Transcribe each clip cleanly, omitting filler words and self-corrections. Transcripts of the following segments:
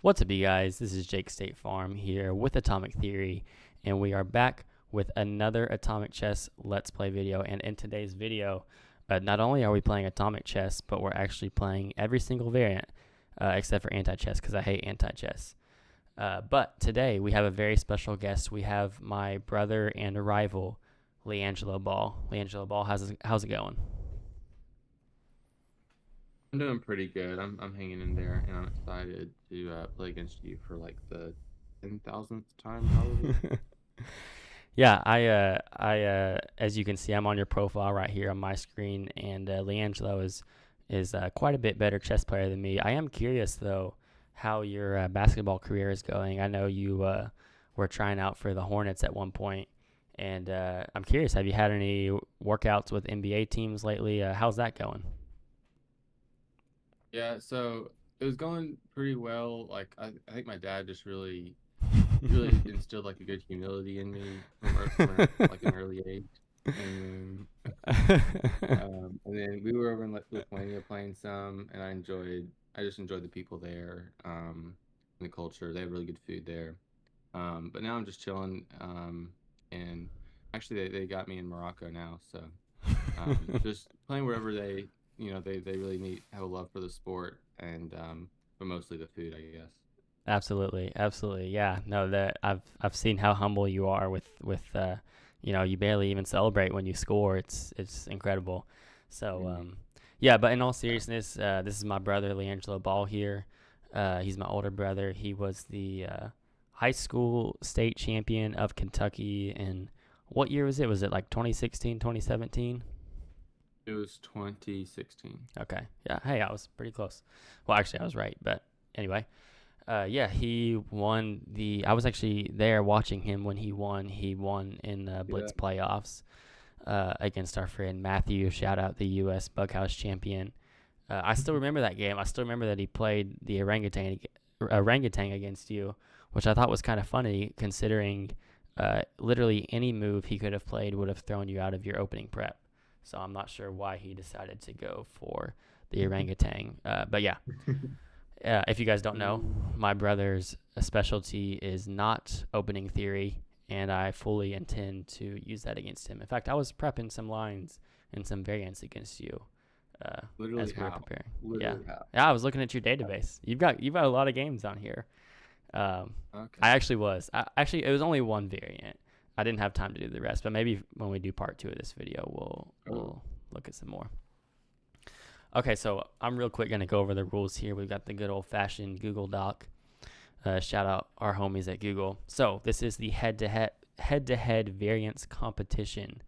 What's up, you guys? This is Jake State Farm here with Atomic Theory, and we are back with another Atomic Chess Let's Play video. And in today's video, not only are we playing Atomic Chess, but we're actually playing every single variant except for anti-chess, because I hate anti-chess. But today we have a very special guest. We have my brother and a rival, LiangeloBall. LiangeloBall, how's it going? I'm doing pretty good. I'm hanging in there, and I'm excited to play against you for like the 10,000th time, probably. Yeah, as you can see, I'm on your profile right here on my screen, and Leangelo is quite a bit better chess player than me. I am curious though how your basketball career is going. I know you were trying out for the Hornets at one point, and I'm curious. Have you had any workouts with NBA teams lately? How's that going? Yeah, so it was going pretty well. Like I think my dad just really instilled like a good humility in me from like an early age, and then we were over in like Lithuania playing some, and I just enjoyed the people there, and the culture. They have really good food there. But now I'm just chilling. And actually, they got me in Morocco now, so just playing wherever they really need have a love for the sport, and but mostly the food, I guess. Absolutely, absolutely. Yeah, no, that I've seen how humble you are with you barely even celebrate when you score. It's incredible. So Mhm. yeah, but in all seriousness, this is my brother Leangelo Ball here. He's my older brother. He was the high school state champion of Kentucky in what year was it? Was it like 2016, 2017? It was 2016. Okay. Yeah. Hey, I was pretty close. Well, actually, I was right, but anyway. Yeah, he won the. I was actually there watching him when he won. He won in the Yeah. Blitz playoffs against our friend Matthew. Shout out the U.S. Bughouse champion. I still remember that game. I still remember that he played the orangutan against you, which I thought was kind of funny considering literally any move he could have played would have thrown you out of your opening prep. So I'm not sure why he decided to go for the orangutan. But yeah, if you guys don't know, my brother's specialty is not opening theory, and I fully intend to use that against him. In fact, I was prepping some lines and some variants against you uh, Literally as we were how? preparing. Yeah, Literally how? yeah. I was looking at your database. You've got a lot of games on here. Um, Okay. I actually was. Actually, it was only one variant. I didn't have time to do the rest, but maybe when we do part two of this video, Oh, we'll look at some more. Okay, so I'm real quick going to go over the rules here. We've got the good old fashioned Google Doc. Shout out our homies at Google. So this is the head-to-head variance competition,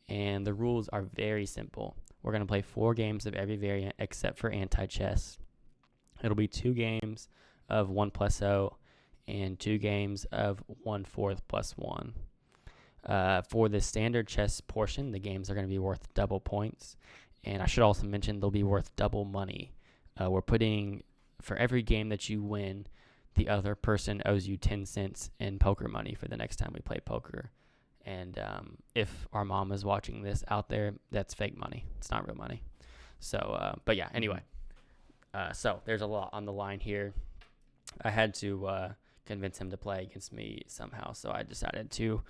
and the rules are very simple. We're going to play 4 games of every variant except for anti-chess. It'll be 2 games of 1 plus 0 and 2 games of 1/4 plus 1. For the standard chess portion, the games are going to be worth double points. And I should also mention they'll be worth double money. We're putting, for every game that you win, the other person owes you 10 cents in poker money for the next time we play poker. And if our mom is watching this out there, that's fake money. It's not real money. So, but yeah, anyway. So there's a lot on the line here. I had to convince him to play against me somehow, so I decided to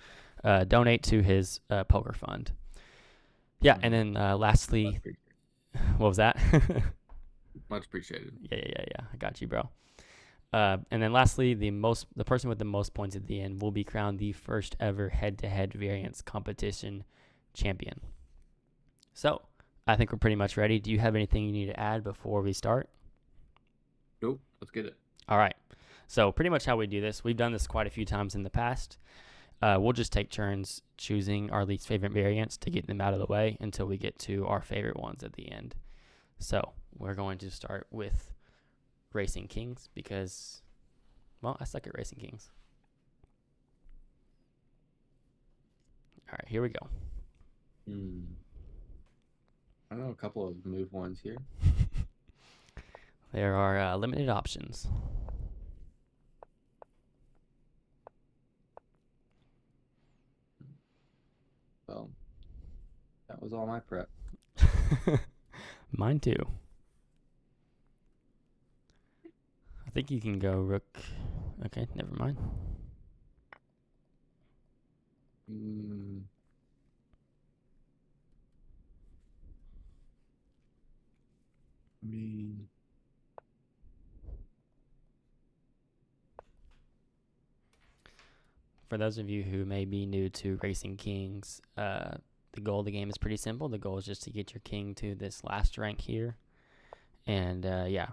donate to his poker fund. Yeah, and then much lastly, appreciated. what was that? Much appreciated. Yeah. I got you, bro. And then lastly, the person with the most points at the end will be crowned the first ever head-to-head variance competition champion. So I think we're pretty much ready. Do you have anything you need to add before we start? Nope. Let's get it. All right. So pretty much how we do this, we've done this quite a few times in the past. We'll just take turns choosing our least favorite variants to get them out of the way until we get to our favorite ones at the end. So we're going to start with Racing Kings because, well, I suck at Racing Kings. All right, here we go. Hmm. I know a couple of move ones here. There are limited options. Well, that was all my prep. Mine too. I think you can go rook. Okay, never mind. Mm, I mean, For those of you who may be new to Racing Kings, the goal of the game is pretty simple. The goal is just to get your king to this last rank here. And yeah,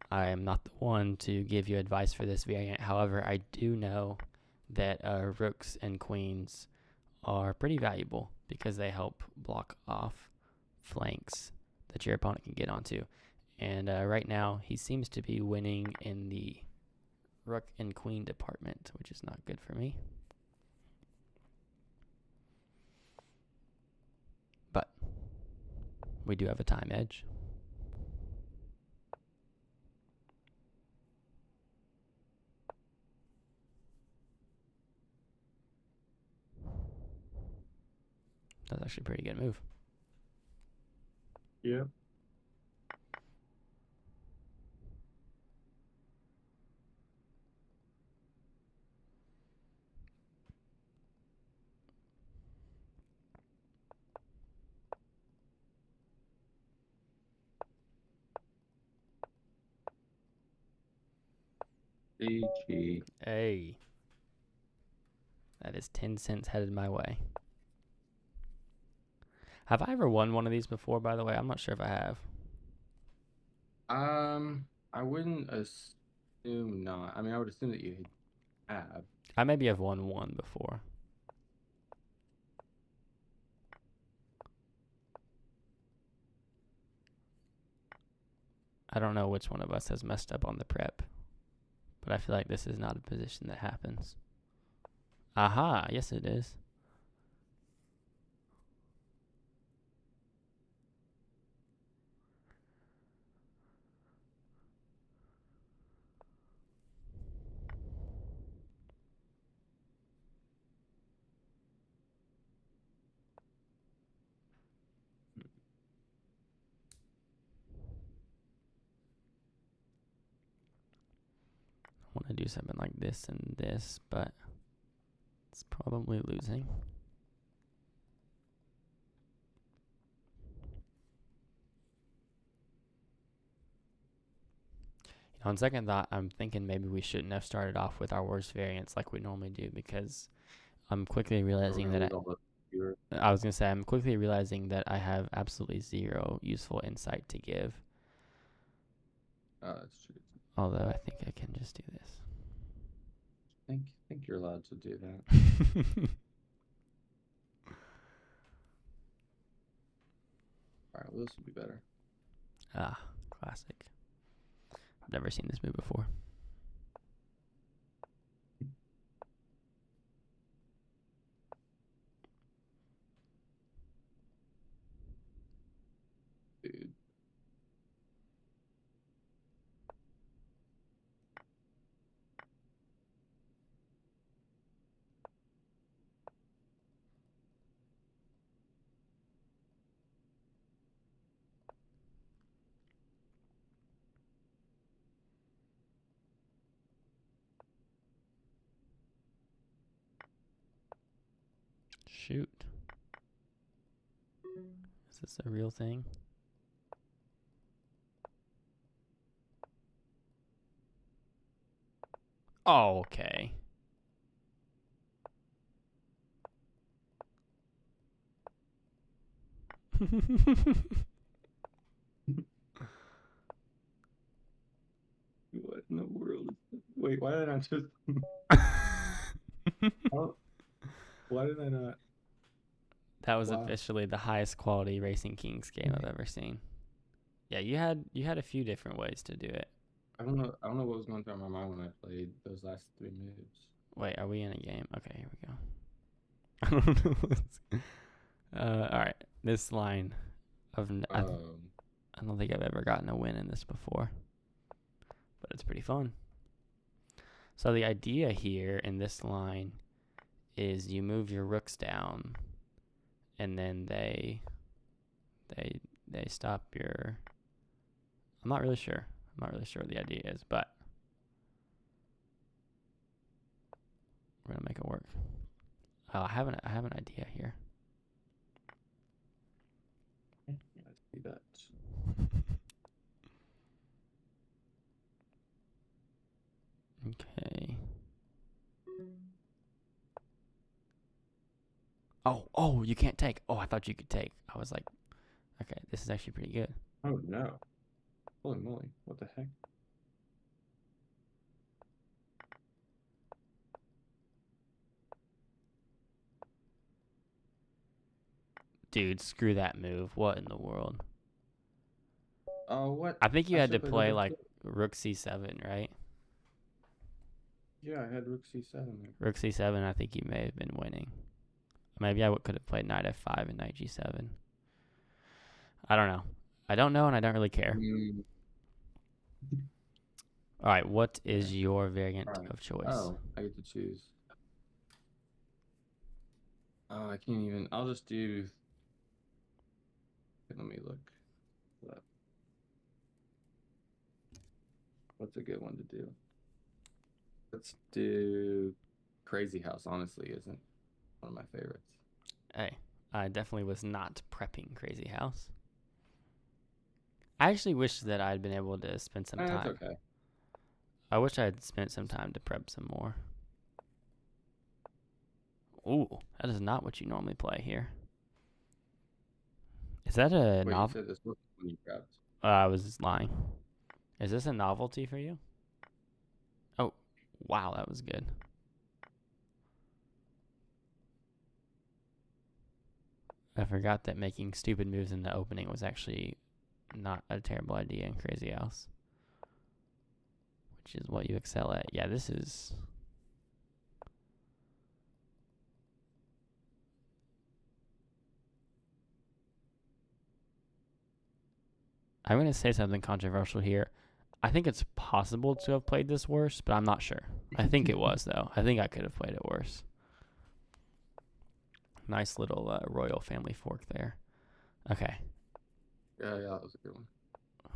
I am not the one to give you advice for this variant. However, I do know that rooks and queens are pretty valuable because they help block off flanks that your opponent can get onto. And right now, he seems to be winning in the rook and queen department, which is not good for me. But we do have a time edge. That's actually a pretty good move. yeah. GG. Hey, that is 10 cents headed my way. Have I ever won one of these before, by the way? I'm not sure if I have. I wouldn't assume not. I mean, I would assume that you have. I maybe have won one before. I don't know which one of us has messed up on the prep, but I feel like this is not a position that happens. Aha, yes it is. I want to do something like this and this, but it's probably losing. On second thought, I'm thinking maybe we shouldn't have started off with our worst variants like we normally do, because I'm quickly realizing that I was going to say, I'm quickly realizing that I have absolutely zero useful insight to give. That's true. Although I think I can just do this. Think you're allowed to do that. All right, well, this would be better. Ah, classic. I've never seen this move before. Dude. Shoot. Is this a real thing? Oh, okay. What in the world is this? Wait, why did I just oh, why did I not? That was Wow. officially the highest quality Racing Kings game I've ever seen. Yeah, you had a few different ways to do it. I don't know what was going through my mind when I played those last 3 moves. Wait, are we in a game? Okay, here we go. I don't know. All right, this line of I don't think I've ever gotten a win in this before, but it's pretty fun. So the idea here in this line is you move your rooks down, and then they stop your. I'm not really sure what the idea is, but We're gonna make it work. Oh, I have an idea here. I see that. Okay. Oh, you can't take. Oh, I thought you could take. I was like, okay, this is actually pretty good. Oh no. Holy moly. What the heck? Dude, screw that move. What in the world? Oh, what? I think you I had to should play play rook like C. rook c7, right? Yeah, I had rook c7 there. Rook c7, I think you may have been winning. Maybe I could have played knight f5 and knight g7. I don't know. I don't know, and I don't really care. Mm, All right, what is okay. your variant All right. of choice? Oh, I get to choose. Oh, I can't even. I'll just do. Let me look. What's a good one to do? Let's do Crazy House. Honestly, isn't one of my favorites. Hey, I definitely was not prepping Crazy House. I actually wish that I'd been able to spend some That's time. okay. I wish I'd spent some time to prep some more. Ooh, that is not what you normally play here. Is that a Wait, you novel? said this was when you prepped. I was lying. Is this a novelty for you? Oh, wow, that was good. I forgot that making stupid moves in the opening was actually not a terrible idea in Crazy House, which is what you excel at. Yeah, this is... I'm going to say something controversial here. I think it's possible to have played this worse, but I'm not sure. I think it was, though. I think I could have played it worse. Nice little royal family fork there. Okay. Yeah, that was a good one.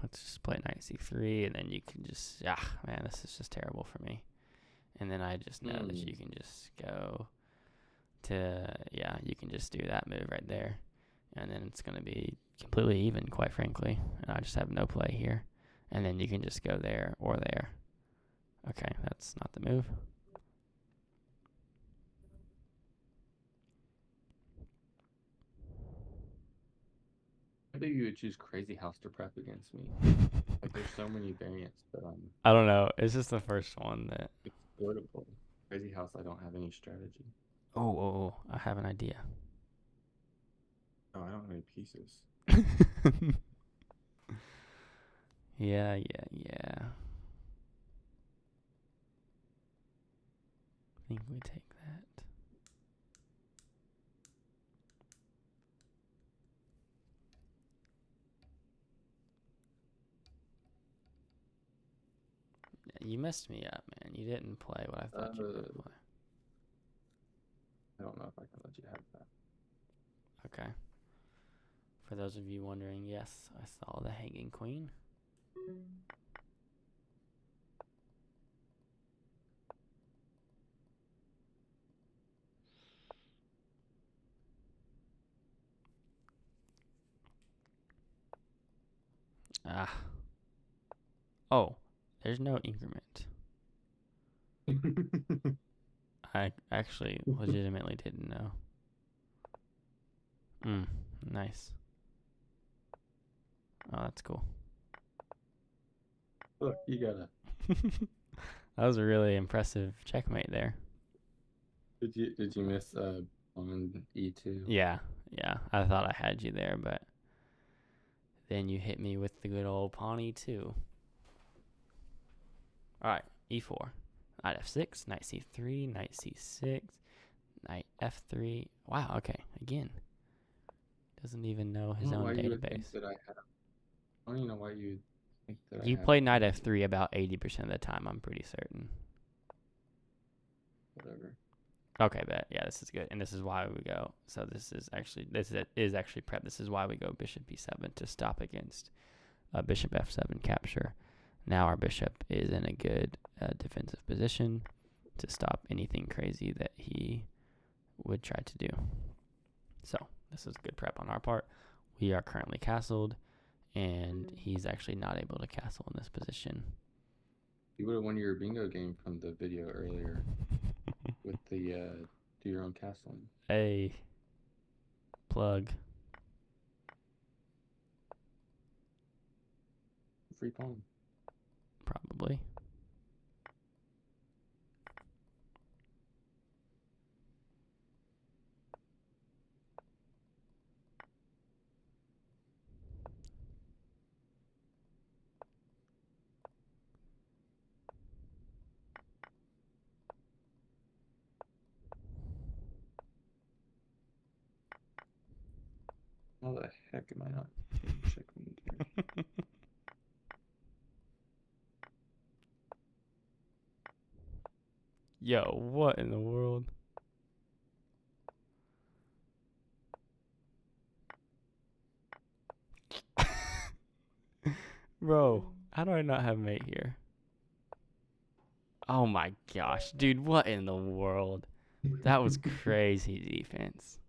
Let's just play knight c3, and then you can just... man, this is just terrible for me. And then I just know that you can just go to... Yeah, you can just do that move right there. And then it's going to be completely even, quite frankly. And I just have no play here. And then you can just go there or there. Okay, that's not the move. I think you would choose Crazy House to prep against me. Like, there's so many variants, but I don't know. It's just the first one that... exploitable. Crazy House, I don't have any strategy. Oh, I have an idea. Oh, I don't have any pieces. Yeah. I think we take that. Yeah, you messed me up, man. You didn't play what I thought you were going to play. I don't know if I can let you have that. Okay. For those of you wondering, yes, I saw the hanging queen. Oh, there's no increment. I actually legitimately didn't know. Nice. Oh, that's cool. Look, you gotta. That was a really impressive checkmate there. Did you miss on E2? Yeah. I thought I had you there, but then you hit me with the good old pawn E2. All right, E4. Knight F6, Knight C3, Knight C6, Knight F3. Wow, okay, again. Doesn't even know his own database. I don't even know why you would think that You play Knight F3 about 80% of the time, I'm pretty certain. Whatever. Okay, bet. Yeah, this is good. And this is why we go. So this is actually prep. This is why we go bishop b7 to stop against bishop f7 capture. Now our bishop is in a good defensive position to stop anything crazy that he would try to do. So this is good prep on our part. We are currently castled, and he's actually not able to castle in this position. You would have won your bingo game from the video earlier with the do your own castling. Hey, plug. Free pawn. Probably. How the heck am I not checking here? Yo, what in the world? Bro, how do I not have mate here? Oh my gosh, dude, what in the world? That was crazy defense.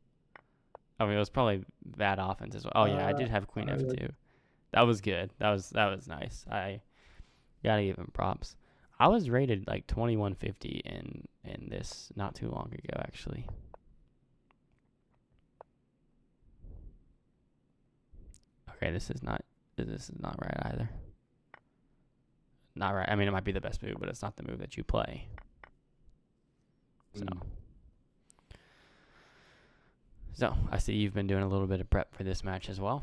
I mean, it was probably bad offense as well. Oh yeah, I did have queen f2. That was good. That was nice. I gotta give him props. I was rated like 2150 in this not too long ago, actually. Okay, this is not right either. Not right. I mean, it might be the best move, but it's not the move that you play. So I see you've been doing a little bit of prep for this match as well.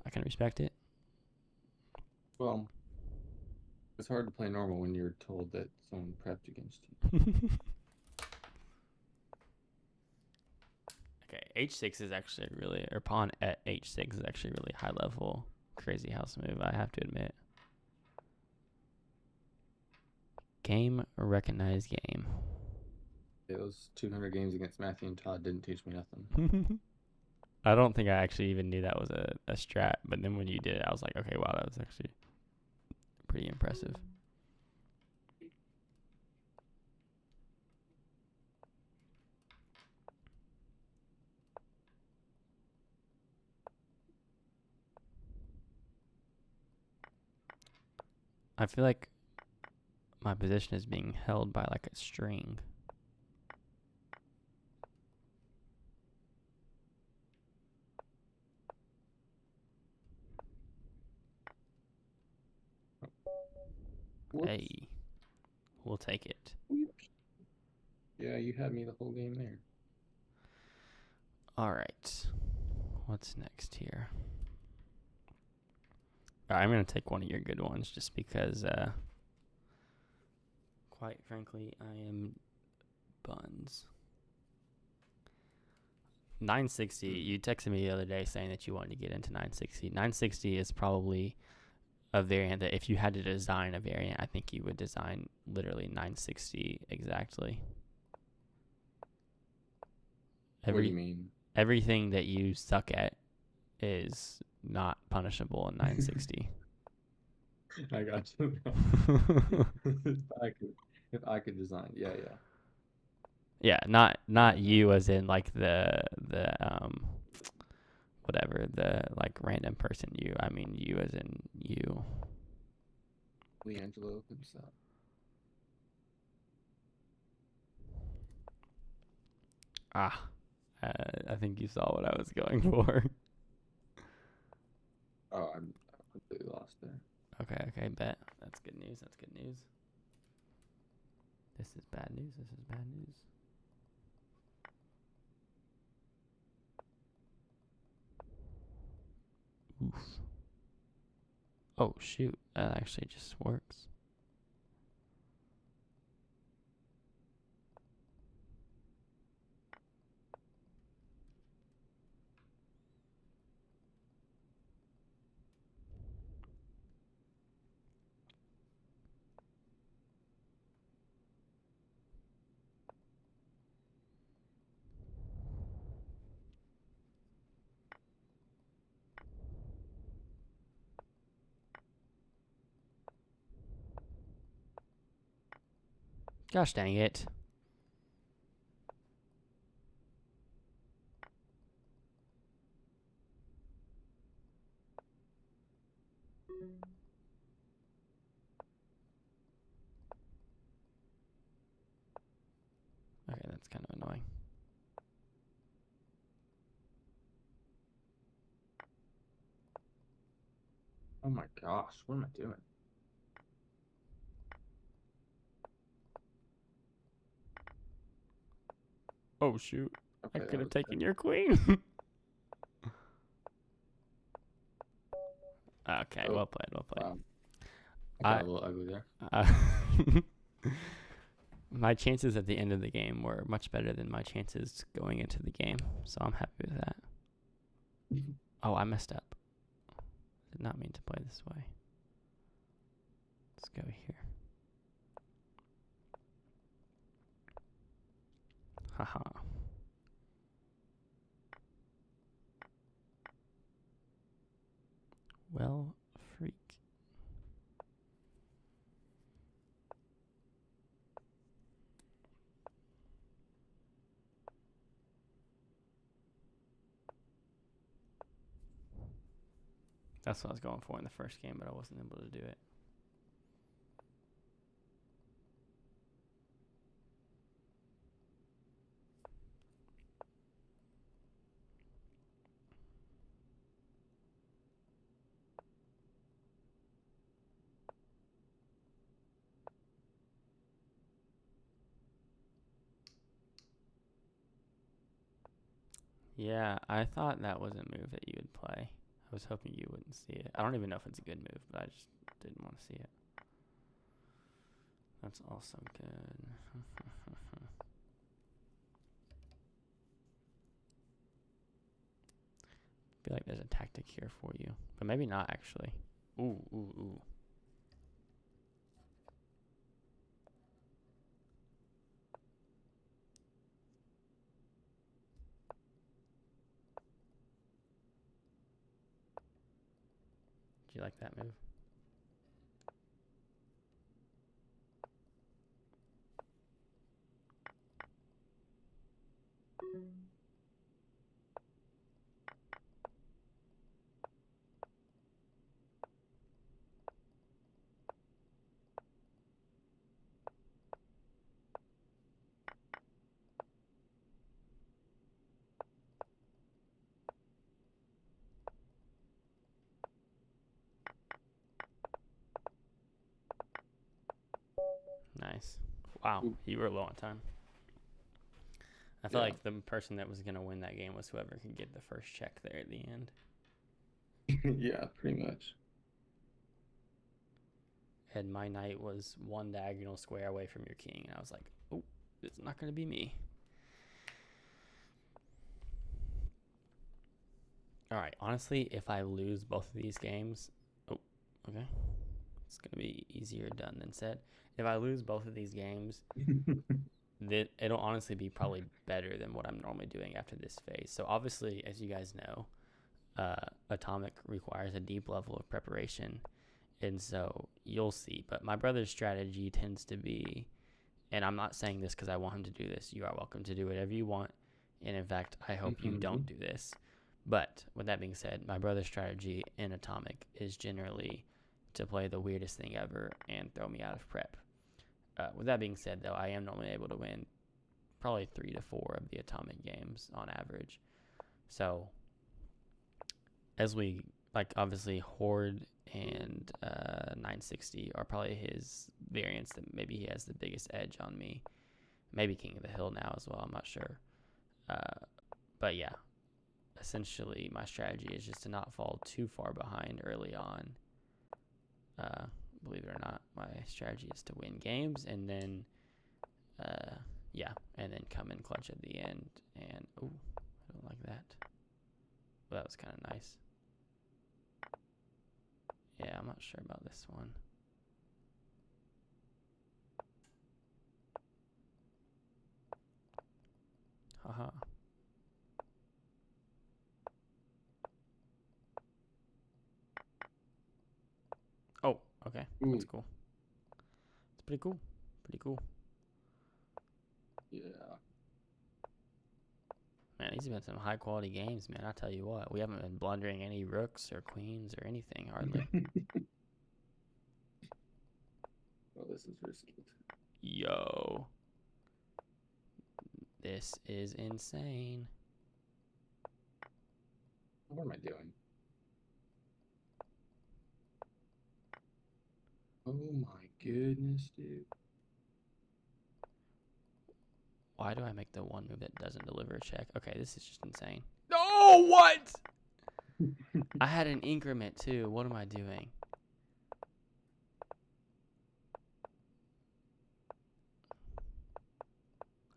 I can respect it. Well, it's hard to play normal when you're told that someone prepped against you. Okay, h6 is actually really, or pawn at h6 is actually really high level, crazy house move, I have to admit. Game, recognize game. Those 200 games against Matthew and Todd didn't teach me nothing. I don't think I actually even knew that was a strat, but then when you did it, I was like, okay, wow, that was actually pretty impressive. I feel like my position is being held by like a string. Whoops. Hey, we'll take it. Yeah, you had me the whole game there. All right, what's next here? All right, I'm going to take one of your good ones just because, quite frankly, I am buns. 960, you texted me the other day saying that you wanted to get into 960. 960 is probably a variant that if you had to design a variant, I think you would design literally 960 exactly. What do you mean? Everything that you suck at is not punishable in 960. I got you. if I could design, yeah. Yeah, not you as in like the whatever, the like random person you. I mean you as in you. LiangeloBall himself. I think you saw what I was going for. Oh, I'm completely lost there. Okay, bet. That's good news. This is bad news. Oof. Oh, shoot. That actually just works. Gosh dang it. Okay, that's kind of annoying. Oh my gosh, what am I doing? Oh, shoot. I Okay, could that have was taken good. your queen. Okay, Oh, well played, well played. wow. I got I a little ugly there. uh, my chances at the end of the game were much better than my chances going into the game, so I'm happy with that. Oh, I messed up. Did not mean to play this way. Let's go here. Haha. Well, freak. That's what I was going for in the first game, but I wasn't able to do it. Yeah, I thought that was a move that you would play. I was hoping you wouldn't see it. I don't even know if it's a good move, but I just didn't want to see it. That's also good. I feel like there's a tactic here for you, but maybe not actually. Ooh, ooh, ooh. Do you like that move? Nice. Wow, Ooh. you were low on time. I felt Yeah. like the person that was going to win that game was whoever could get the first check there at the end. Yeah, pretty much. And my knight was one diagonal square away from your king, and I was like, oh, it's not going to be me. All right, honestly, if I lose both of these games, oh, okay, it's going to be easier done than said. If I lose both of these games, it'll honestly be probably better than what I'm normally doing after this phase. So obviously, as you guys know, Atomic requires a deep level of preparation, and so you'll see. But my brother's strategy tends to be, and I'm not saying this because I want him to do this. You are welcome to do whatever you want, and in fact, I hope you don't do this. But with that being said, my brother's strategy in Atomic is generally to play the weirdest thing ever and throw me out of prep. With that being said, though, I am normally able to win probably 3 to 4 of the Atomic games on average. So, as we like, obviously, Horde and 960 are probably his variants that maybe he has the biggest edge on me. Maybe King of the Hill now as well. I'm not sure. But yeah, essentially, my strategy is just to not fall too far behind early on. Believe it or not, my strategy is to win games and then, and then come in clutch at the end. And oh, I don't like that. Well, that was kind of nice. Yeah, I'm not sure about this one. Haha. Oh, okay. That's Ooh. cool. It's pretty cool. Pretty cool. Yeah. Man, these have been some high quality games, man. I tell you what, we haven't been blundering any rooks or queens or anything hardly. Oh, this is risky. Yo, this is insane. What am I doing? Oh my goodness, dude. Why do I make the one move that doesn't deliver a check? Okay, this is just insane. No, what? I had an increment too. What am I doing?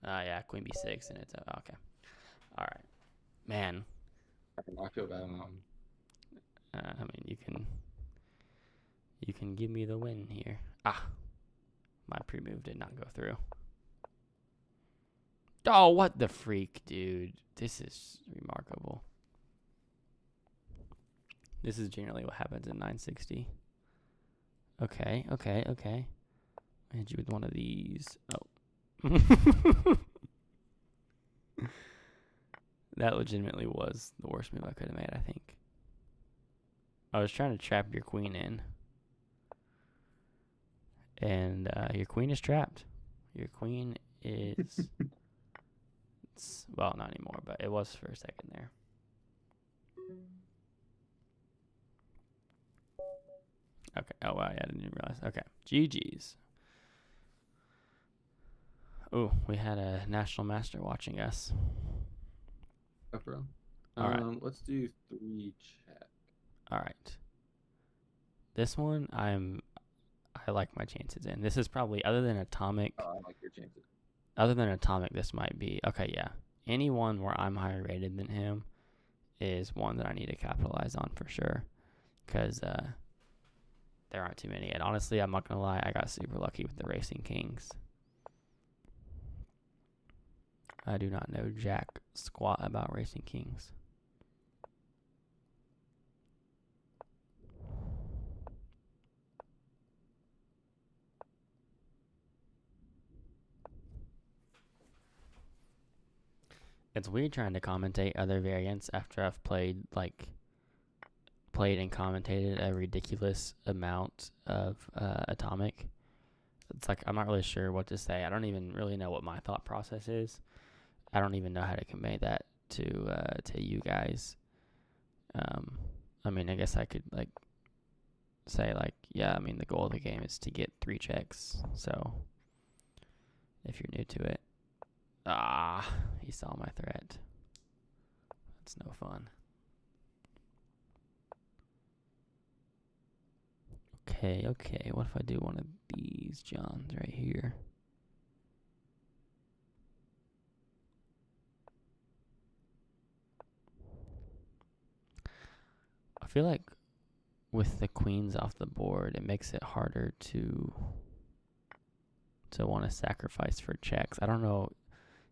Yeah, queen b6 and it's okay. All right, man. I feel bad on I mean, you can give me the win here. Ah, my pre-move did not go through. Oh, what the freak, dude. This is remarkable. This is generally what happens in 960. Okay. I hit you with one of these. Oh. That legitimately was the worst move I could have made, I think. I was trying to trap your queen in. And your queen is trapped. Your queen is... well, not anymore, but it was for a second there. Okay. Oh, wow. Yeah, I didn't even realize. Okay. GG's. Oh, we had a national master watching us. Oh, bro. All right. Let's do 3 check. All right. This one, I like my chances in. This is probably, other than Atomic, Oh, I like your chances. this might be, okay, yeah. Any one where I'm higher rated than him is one that I need to capitalize on for sure. Because there aren't too many. And honestly, I'm not going to lie, I got super lucky with the Racing Kings. I do not know jack squat about Racing Kings. It's weird trying to commentate other variants after I've played and commentated a ridiculous amount of Atomic. It's like I'm not really sure what to say. I don't even really know what my thought process is. I don't even know how to convey that to you guys. I mean, I guess I could say yeah. I mean, the goal of the game is to get 3 checks. So if you're new to it, he saw my threat. That's no fun. Okay. What if I do one of these Johns right here? I feel like with the queens off the board, it makes it harder to want to sacrifice for checks. I don't know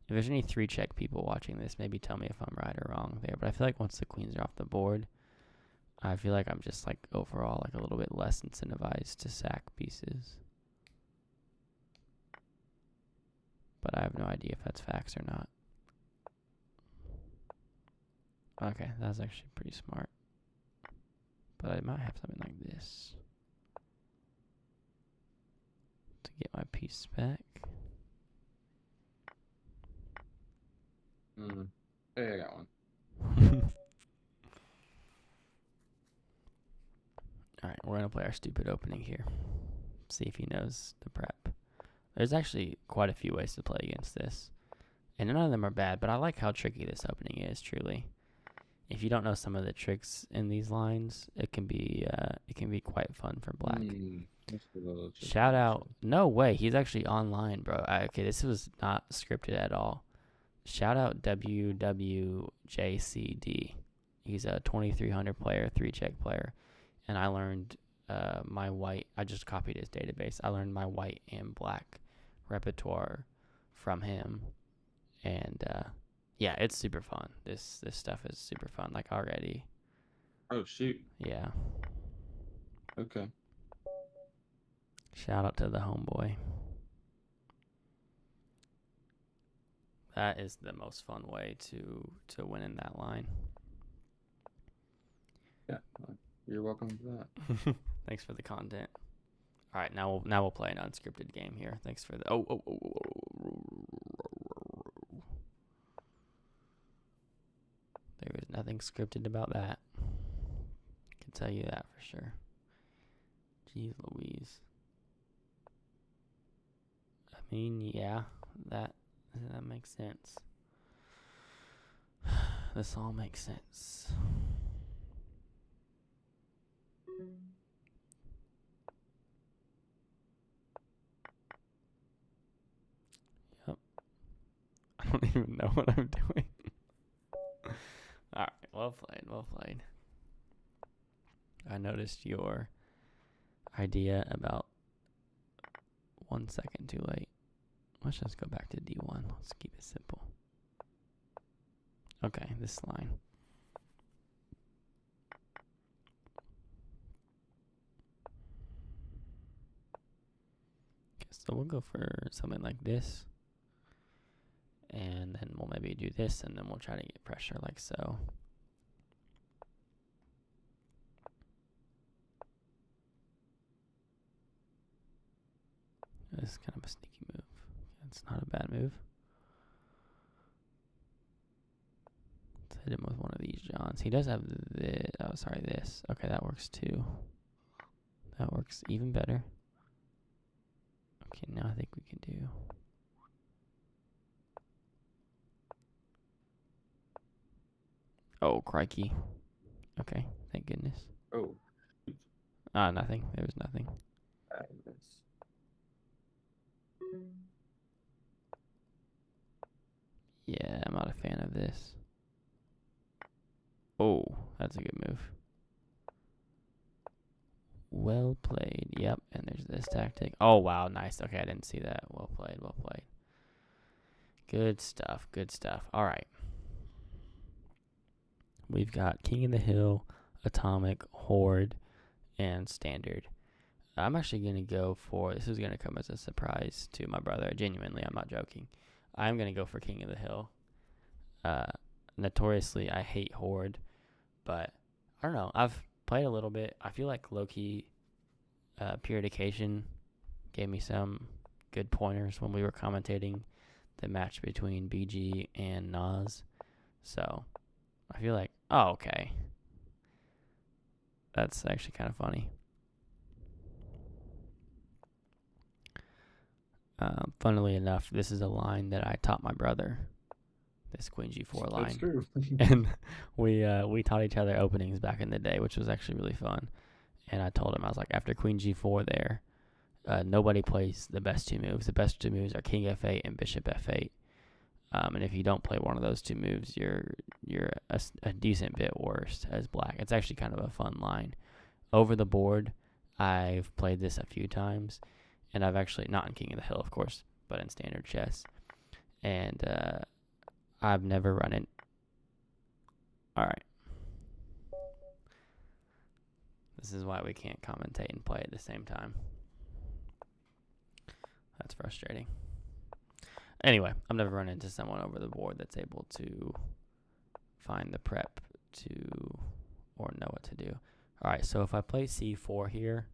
if there's any 3 check people watching this. Maybe tell me if I'm right or wrong there. But I feel like once the queens are off the board, I feel like I'm just overall a little bit less incentivized to sack pieces. But I have no idea if that's facts or not. Okay, that's actually pretty smart. But I might have something like this to get my piece back. Hey, I got one. Alright, we're going to play our stupid opening here. See if he knows the prep. There's actually quite a few ways to play against this. And none of them are bad, but I like how tricky this opening is, truly. If you don't know some of the tricks in these lines, it can be quite fun for black. Shout out. No way. He's actually online, bro. Okay, this was not scripted at all. Shout out WWJCD. He's a 2300 player, 3-check player. And I learned my white. I just copied his database. I learned my white and black repertoire from him. And yeah, it's super fun. This stuff is super fun, already. Oh, shoot. Yeah. Okay. Shout out to the homeboy. That is the most fun way to win in that line. Yeah, you're welcome for that. Thanks for the content. All right, now we'll play an unscripted game here. Thanks for the There is nothing scripted about that. I can tell you that for sure. Jeez Louise. I mean, yeah, that makes sense. This all makes sense. Yep. I don't even know what I'm doing. All right, well played. I noticed your idea about 1 second too late. Let's just go back to D1. Let's keep it simple. Okay, this line. Okay, so we'll go for something like this. And then we'll maybe do this, and then we'll try to get pressure like so. This is kind of a sneaky move. It's not a bad move. Let's hit him with one of these Johns. He does have this. Okay, that works too. That works even better. Okay, now I think we can do... Oh, crikey. Okay, thank goodness. Oh. Nothing. There was nothing. Yeah, I'm not a fan of this. Oh, that's a good move. Well played. Yep, and there's this tactic. Oh, wow, nice. Okay, I didn't see that. Well played. Good stuff. All right. We've got King of the Hill, Atomic, Horde, and Standard. I'm actually going to go for... This is going to come as a surprise to my brother. Genuinely, I'm not joking. I'm going to go for King of the Hill. Notoriously, I hate Horde, but I don't know. I've played a little bit. I feel like low-key Purification gave me some good pointers when we were commentating the match between BG and Nas. So I feel like, oh, okay. That's actually kind of funny. Funnily enough, this is a line that I taught my brother. This Queen G4 line. That's true. And we taught each other openings back in the day, which was actually really fun. And I told him, I was like, after Queen G4 there, nobody plays the best two moves. The best two moves are King F8 and Bishop F8. And if you don't play one of those two moves, you're a decent bit worse as black. It's actually kind of a fun line. Over the board, I've played this a few times, and I've actually, not in King of the Hill, of course, but in standard chess. And I've never run it. All right. This is why we can't commentate and play at the same time. That's frustrating. Anyway, I've never run into someone over the board that's able to find the prep to or know what to do. All right, so if I play C4 here,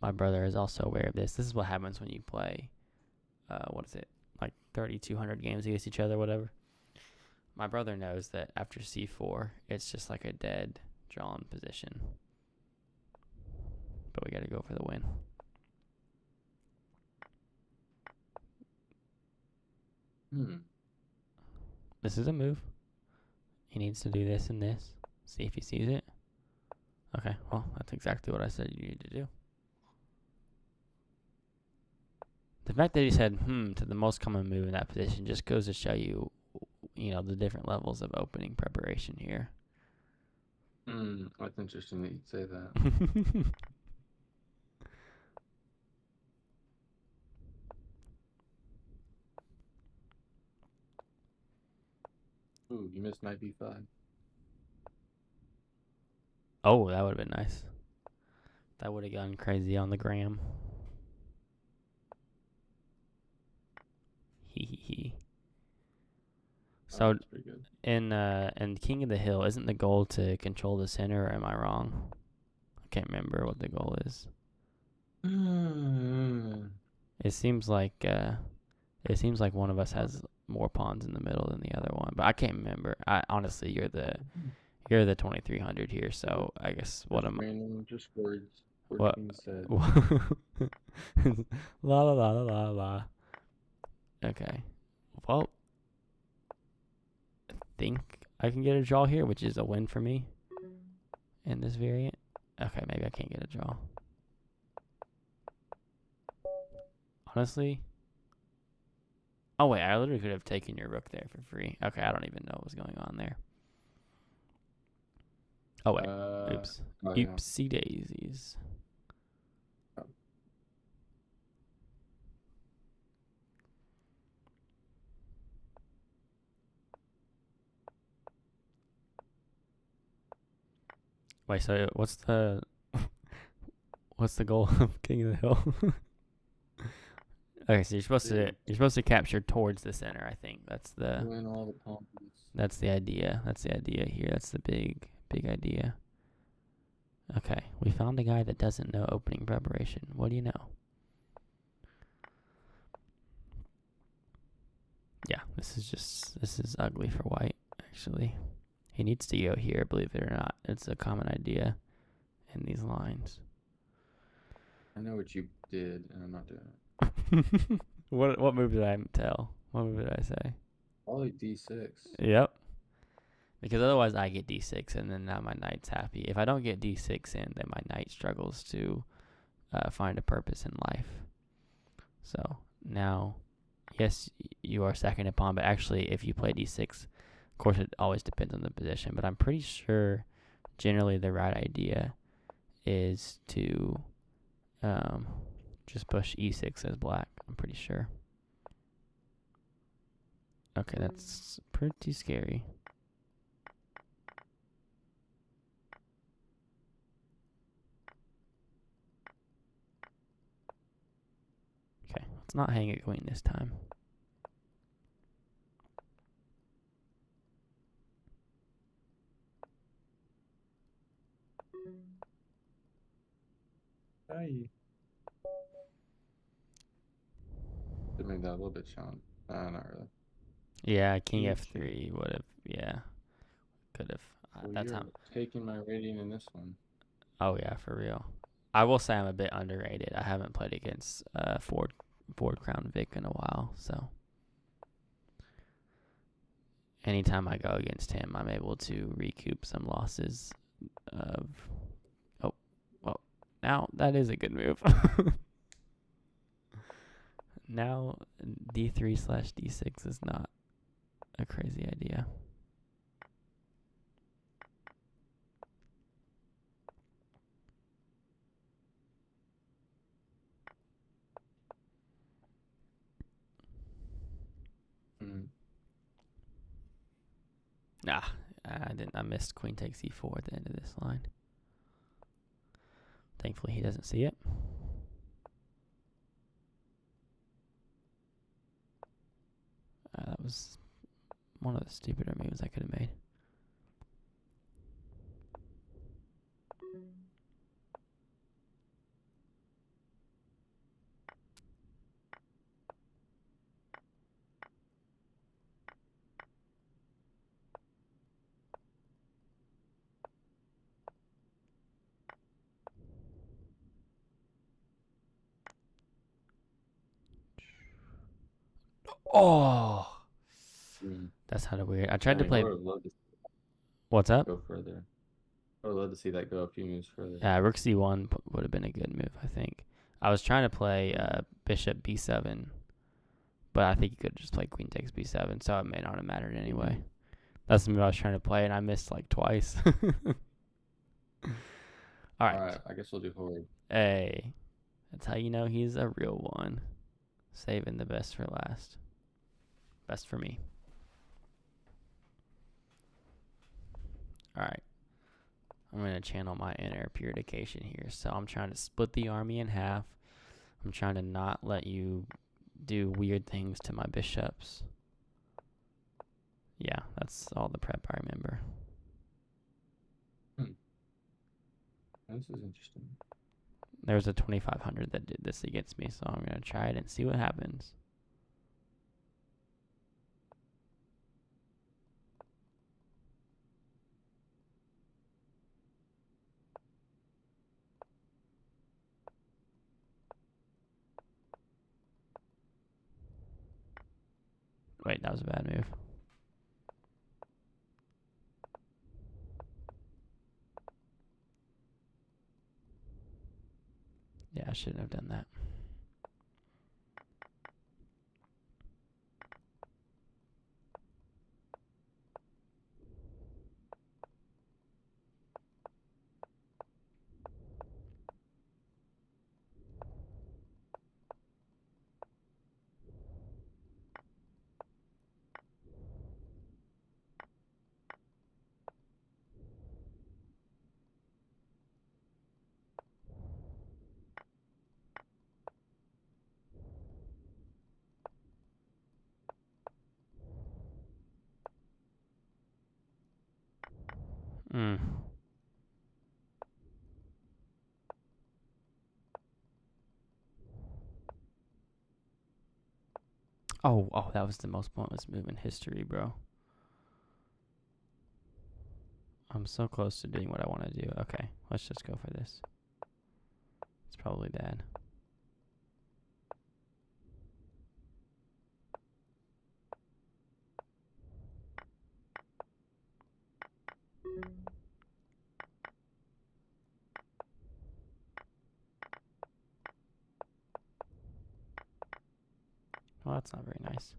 my brother is also aware of this. This is what happens when you play, like 3,200 games against each other, whatever. My brother knows that after C4, it's just like a dead drawn position. But we got to go for the win. This is a move. He needs to do this and this. See if he sees it. Okay, well, that's exactly what I said you need to do. The fact that he said, to the most common move in that position just goes to show you, the different levels of opening preparation here. That's interesting that you'd say that. Ooh, you missed knight b5. Oh, that would have been nice. That would have gone crazy on the gram. Hee. So that's pretty good. in King of the Hill, isn't the goal to control the center, or am I wrong? I can't remember what the goal is. It seems like one of us has more pawns in the middle than the other one, but I can't remember. I honestly, you're the 2300 here, so I guess what Just am random, just words what being said. la la la la la la. Okay, well, I think I can get a draw here, which is a win for me in this variant. Okay, maybe I can't get a draw. Honestly. Oh wait, I literally could have taken your rook there for free. Okay, I don't even know what was going on there. Oh wait, oops, Oh yeah. oopsie daisies. Oh, Wait, so what's the goal of King of the Hill? Okay, so you're supposed to capture towards the center. I think win all the pawns. that's the idea. That's the idea here. That's the big idea. Okay, we found a guy that doesn't know opening preparation. What do you know? Yeah, this is ugly for white. Actually, he needs to go here. Believe it or not, it's a common idea in these lines. I know what you did, and I'm not doing it. What move did I tell? What move did I say? Probably D6. Yep. Because otherwise I get d6 and then now my knight's happy. If I don't get d6 in, then my knight struggles to find a purpose in life. So now, yes, you are second pawn, but actually if you play d6, of course it always depends on the position, but I'm pretty sure generally the right idea is to just push e6 as black. I'm pretty sure. Okay, that's pretty scary. Okay, let's not hang a queen this time. Hey. Could make that a little bit challenging. Not really. Yeah, king E2. f3 would have. Yeah, could have. Well, That's how. you're taking my rating in this one. Oh yeah, for real. I will say I'm a bit underrated. I haven't played against Ford Crown Vic in a while, so anytime I go against him, I'm able to recoup some losses. Of oh, well, now that is a good move. Now d3/d6 is not a crazy idea. Mm. Nah, I didn't. I missed queen takes e4 at the end of this line. Thankfully, he doesn't see it. That was one of the stupider moves I could have made. Oh, Mm. that's kind of weird. I tried to Dang, I play. would have loved to What's up? go further. I would love to see that go a few moves further. Rook c1 would have been a good move, I think. I was trying to play bishop b7, but I think you could have just played queen takes b7, so it may not have mattered anyway. Mm-hmm. That's the move I was trying to play, and I missed like twice. All right. I guess we'll do forward. Hey, that's how you know he's a real one. Saving the best for last. Best for me. All right. I'm going to channel my inner purification here. So I'm trying to split the army in half. I'm trying to not let you do weird things to my bishops. Yeah, that's all the prep I remember. Hmm. This is interesting. There was a 2500 that did this against me, so I'm gonna try it and see what happens. Wait, that was a bad move. Yeah, I shouldn't have done that. Mm. Oh, that was the most pointless move in history, bro. I'm so close to doing what I want to do. Okay, let's just go for this. It's probably bad. Well, that's not very nice.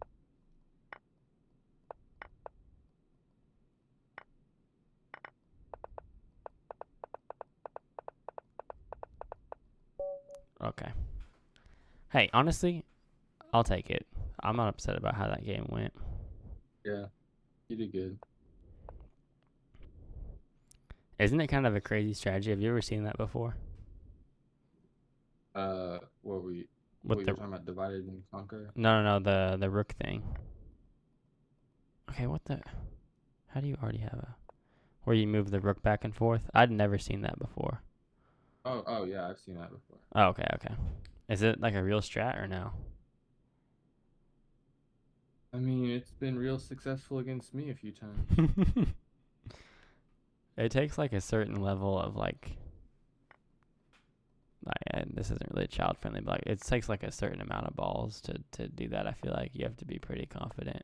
Okay. Hey, honestly, I'll take it. I'm not upset about how that game went. Yeah, you did good. Isn't it kind of a crazy strategy? Have you ever seen that before? What were you? With What you the were talking about? Divided and conquer. no, the rook thing. Okay, what the? How do you already have a where you move the rook back and forth? I'd never seen that before. Oh yeah, I've seen that before. Oh, okay. Is it like a real strat or no? I mean, it's been real successful against me a few times. It takes like a certain level of like and this isn't really child friendly, but like it takes like a certain amount of balls to do that. I feel like you have to be pretty confident.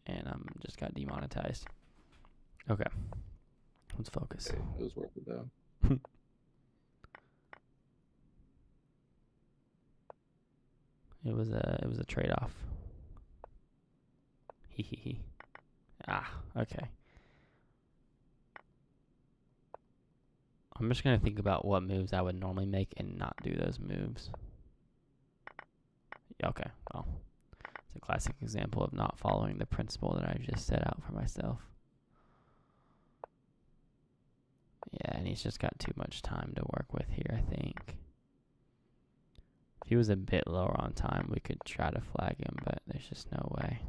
And just got demonetized. Okay, let's focus. Okay, it was worth it though. It was a trade off. Hee hee hee. Okay. I'm just gonna think about what moves I would normally make and not do those moves. Yeah, okay, well, it's a classic example of not following the principle that I just set out for myself. Yeah, and he's just got too much time to work with here, I think. If he was a bit lower on time, we could try to flag him, but there's just no way.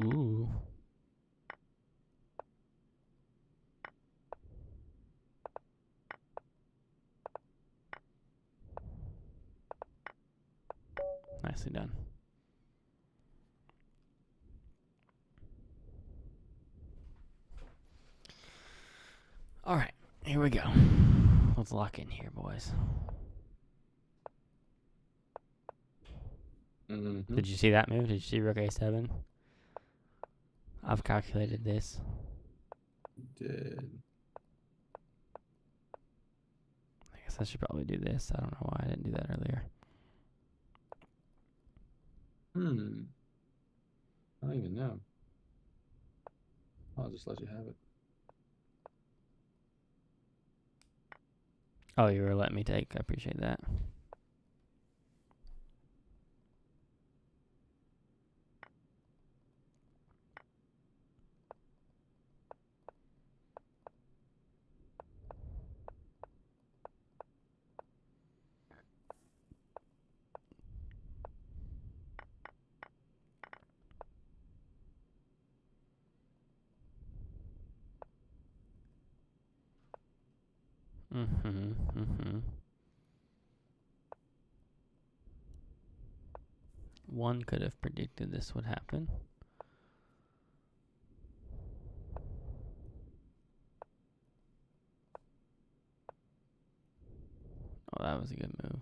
Ooh. Nicely done. All right, here we go. Let's lock in here, boys. Mm-hmm. Did you see that move? Did you see Rook A7? I've calculated this. Did. I guess I should probably do this. I don't know why I didn't do that earlier. I don't even know. I'll just let you have it. Oh, you were letting me take. I appreciate that. Mm-hmm. Mm-hmm. One could have predicted this would happen. Oh, that was a good move.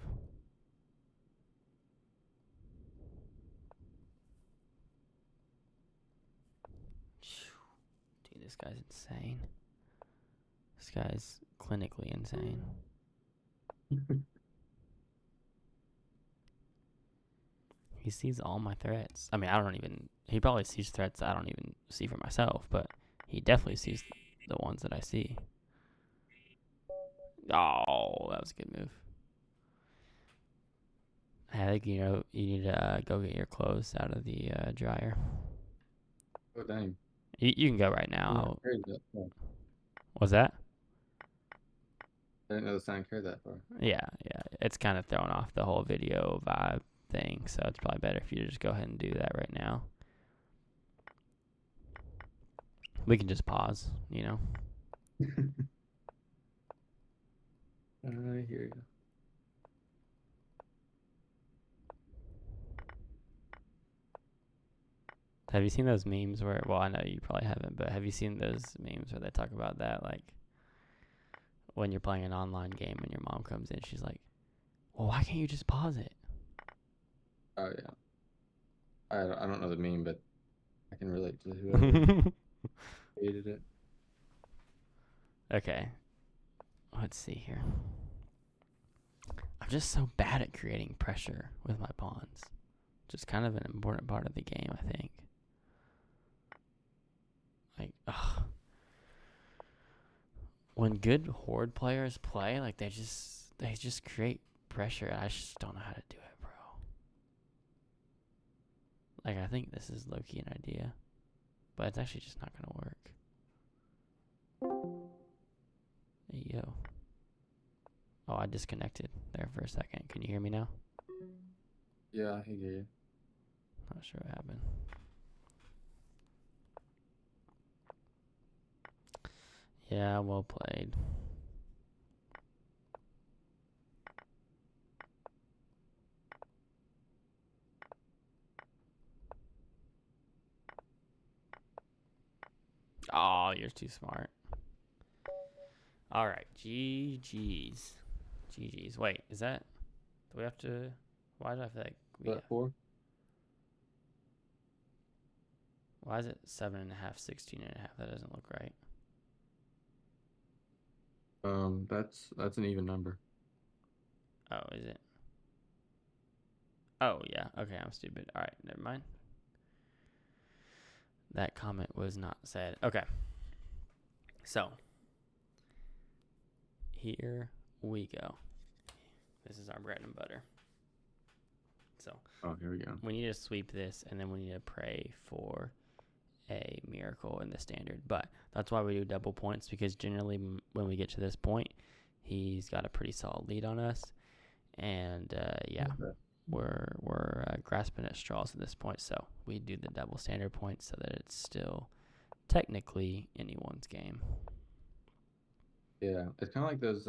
Dude, this guy's insane. This guy's clinically insane. He sees all my threats. I mean, he probably sees threats I don't even see for myself, but he definitely sees the ones that I see. Oh, that was a good move. I think, you need to go get your clothes out of the dryer. Oh dang! You can go right I didn't know now. it carried that far. What's that? I didn't know the sound carried that far. Yeah. It's kind of throwing off the whole video vibe thing, so it's probably better if you just go ahead and do that right now. We can just pause, I hear you. Have you seen those memes where, well, I know you probably haven't, but have you seen those memes where they talk about that, like, when you're playing an online game and your mom comes in, she's like, well, why can't you just pause it? Oh yeah. I don't know the meme, but I can relate to whoever created it. Okay, let's see here. I'm just so bad at creating pressure with my pawns. Just kind of an important part of the game, I think. Like, ugh. When good horde players play, like they just create pressure. I just don't know how to do it, bro. Like, I think this is low-key an idea, but it's actually just not gonna work. Hey, yo. Oh, I disconnected there for a second. Can you hear me now? Yeah, I hear you. Not sure what happened. Yeah, well played. Oh, you're too smart. All right, GG's. GG's. Wait, is that? Do we have to? Why do I feel like we? Is that 4? Why is it 7.5, 16.5? That doesn't look right. That's an even number. Oh, is it? Oh, yeah. Okay, I'm stupid. All right, never mind. That comment was not said. Okay. So, here we go. This is our bread and butter. So, Oh, here we go. we need to sweep this, and then we need to pray for a miracle in the standard. But that's why we do double points, because generally when we get to this point, he's got a pretty solid lead on us. And, yeah. Okay. We're grasping at straws at this point, so we do the double standard points so that it's still technically anyone's game. Yeah, it's kind of like those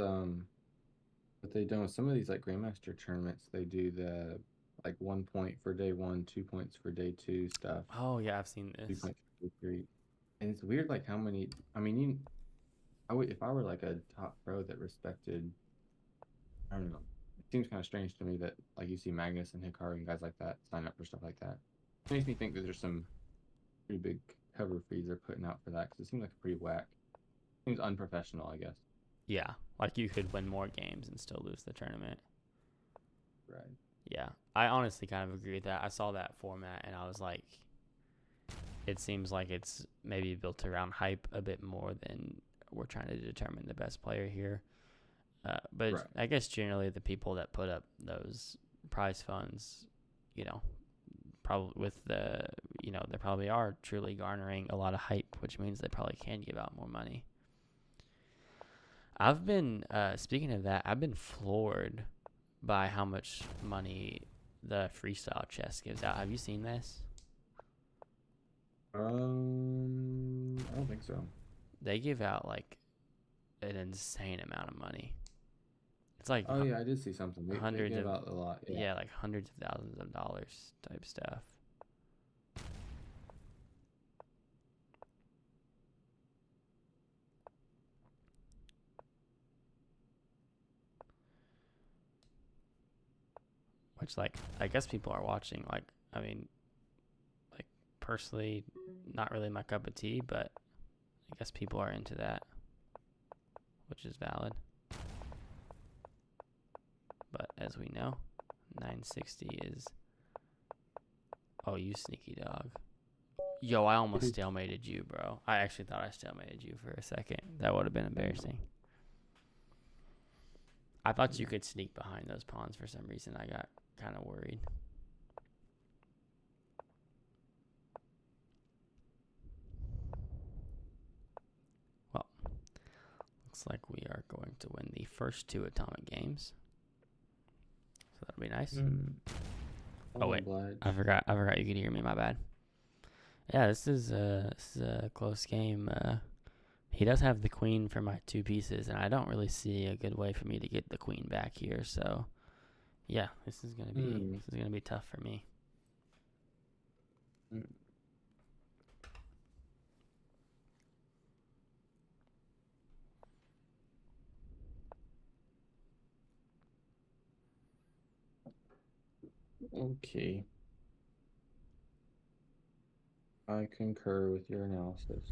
what they do in some of these like Grandmaster tournaments. They do the like 1 point for day 1, 2 points for day 2 stuff. Oh yeah, I've seen 2 this. points for day 3, and it's weird like how many. I mean, I would if I were like a top pro that respected. I don't know. It seems kind of strange to me that like you see Magnus and Hikaru and guys like that sign up for stuff like that. It makes me think that there's some pretty big cover fees they're putting out for that because it seems like a pretty whack. Seems unprofessional, I guess. Yeah, like you could win more games and still lose the tournament. Right. Yeah, I honestly kind of agree with that. I saw that format and I was like, it seems like it's maybe built around hype a bit more than we're trying to determine the best player here. But Right. I guess generally the people that put up those prize funds, probably with they probably are truly garnering a lot of hype, which means they probably can give out more money. I've been, speaking of that, I've been floored by how much money the freestyle chest gives out. Have you seen this? I don't think so. They give out like an insane amount of money. It's like Oh yeah, I did see something. They hundreds give of out a lot. Yeah. yeah, like hundreds of thousands of dollars type stuff. Which like I guess people are watching. Like I mean, like personally, not really my cup of tea, but I guess people are into that, which is valid. But as we know, 960 is. Oh, you sneaky dog. Yo, I almost stalemated you, bro. I actually thought I stalemated you for a second. That would have been embarrassing. I thought you could sneak behind those pawns for some reason. I got kind of worried. Well, looks like we are going to win the first 2 atomic games. So that'll be nice. Oh wait, I forgot you could hear me. My bad. Yeah, this is a close game. He does have the queen for my 2 pieces, and I don't really see a good way for me to get the queen back here. So, yeah, this is gonna be tough for me. Okay. I concur with your analysis.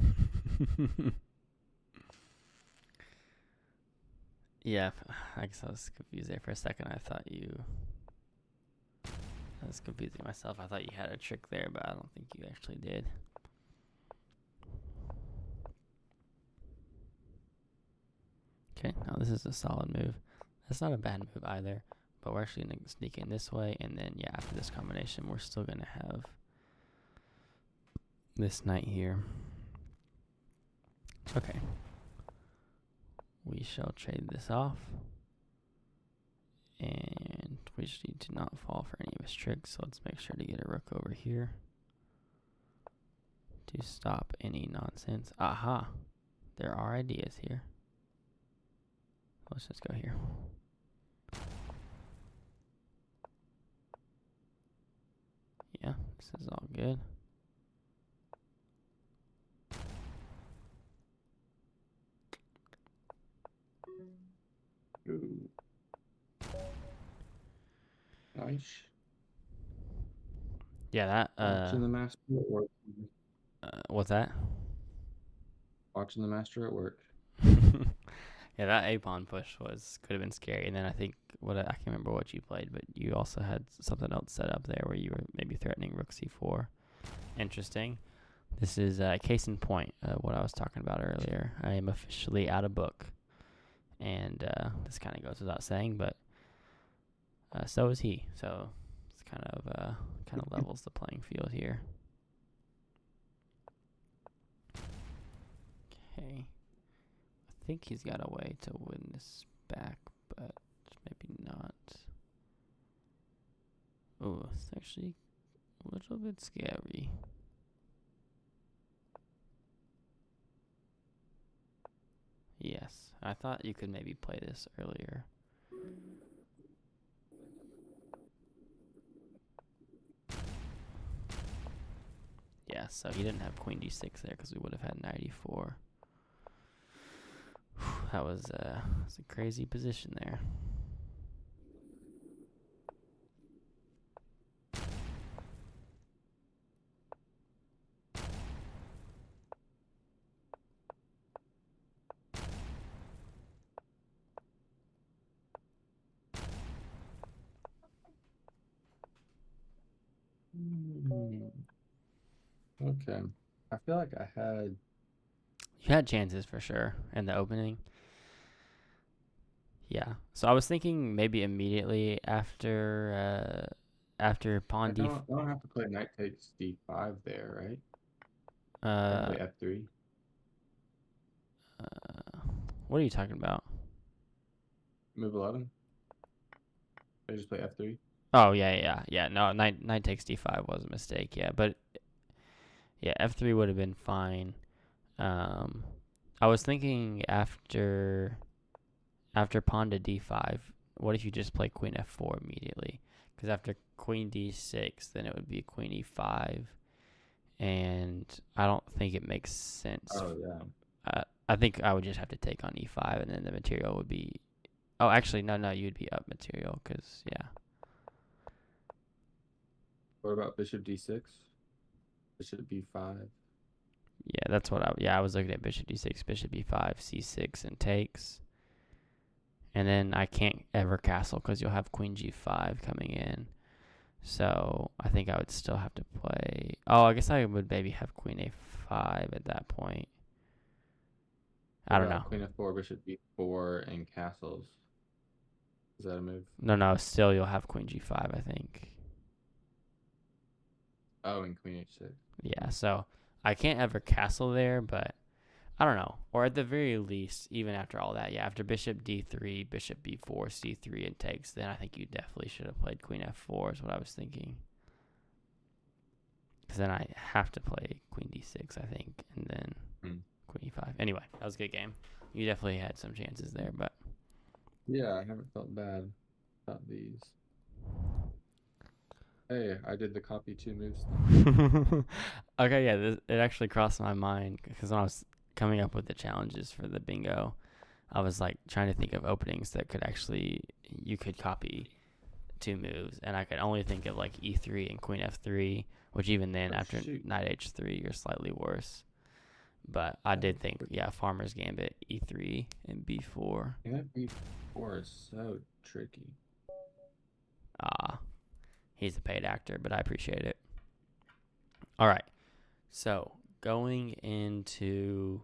Yeah, I guess I was confused there for a second. I was confusing myself. I thought you had a trick there, but I don't think you actually did. Okay, now this is a solid move. That's not a bad move either, but we're actually going to sneak in this way, and then, yeah, after this combination, we're still going to have this knight here. Okay. We shall trade this off. And we just need to not fall for any of his tricks, so let's make sure to get a rook over here to stop any nonsense. Aha! There are ideas here. Let's just go here. Yeah, this is all good. Ooh. Nice. Yeah, that Watching the master at work. what's that? Watching the master at work. Yeah, that A-pawn push could have been scary. And then I think I can't remember what you played, but you also had something else set up there where you were maybe threatening rook c4. Interesting. This is case in point, what I was talking about earlier. I am officially out of book, and this kind of goes without saying, but so is he. So it's kind of levels the playing field here. Okay. I think he's got a way to win this back, but maybe not. Oh, it's actually a little bit scary. Yes, I thought you could maybe play this earlier. Yeah, so he didn't have queen d6 there because we would have had knight e4. That was a crazy position there. Okay. I feel like I had. You had chances for sure in the opening. Yeah. So I was thinking maybe immediately after pawn d. I don't have to play knight takes d5 there, right? I play f3. What are you talking about? Move 11. I just play f3. Oh yeah. No, knight takes d5 was a mistake. Yeah, but yeah, f3 would have been fine. I was thinking after pawn to d5, what if you just play queen f4 immediately? Because after queen d6, then it would be queen e5, and I don't think it makes sense. Oh yeah. I think I would just have to take on e5, and then the material would be. Oh, actually, no, you'd be up material, because yeah. What about bishop d6? Bishop b5. Yeah, that's what I was looking at bishop d6, bishop e5, c6, and takes. And then I can't ever castle because you'll have queen g5 coming in. So I think I would still have to play. Oh, I guess I would maybe have queen a5 at that point. I don't know. Queen f4, bishop b4, and castles. Is that a move? No, still you'll have queen g5, I think. Oh, and queen h6. Yeah, so I can't ever castle there, but I don't know. Or at the very least, even after all that, yeah, after bishop d3, bishop b4, c3, and takes, then I think you definitely should have played queen f4 is what I was thinking. Because then I have to play queen d6, I think, and then queen e5. Anyway, that was a good game. You definitely had some chances there, but... Yeah, I haven't felt bad about these. Hey, I did the copy 2 moves thing. Okay, yeah, it actually crossed my mind because when I was coming up with the challenges for the bingo, I was like trying to think of openings that could actually, you could copy 2 moves, and I could only think of like e3 and queen f3, which even then after knight h3 you're slightly worse. But I did think, yeah, Farmer's Gambit, e3 and b4. Yeah, b4 is so tricky. He's a paid actor, but I appreciate it. All right, so going into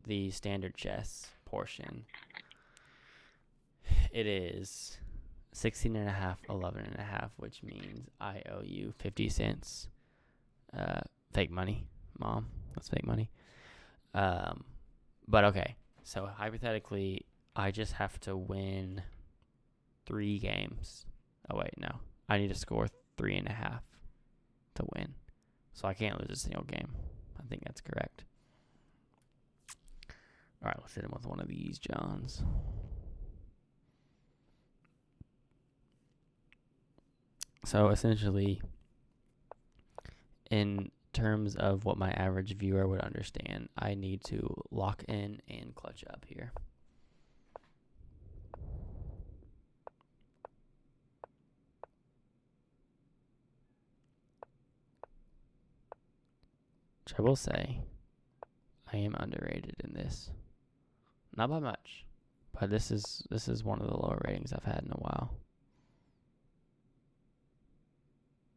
the standard chess portion, it is 16 and a half, 11 and a half, which means I owe you 50 cents. Fake money, Mom. That's fake money. But okay, so hypothetically, I just have to win 3 games. Oh, wait, no. I need to score 3.5 to win. So I can't lose a single game. I think that's correct. All right, let's hit him with one of these, Johns. So essentially, in terms of what my average viewer would understand, I need to lock in and clutch up here. Which I will say, I am underrated in this. Not by much, but this is one of the lower ratings I've had in a while.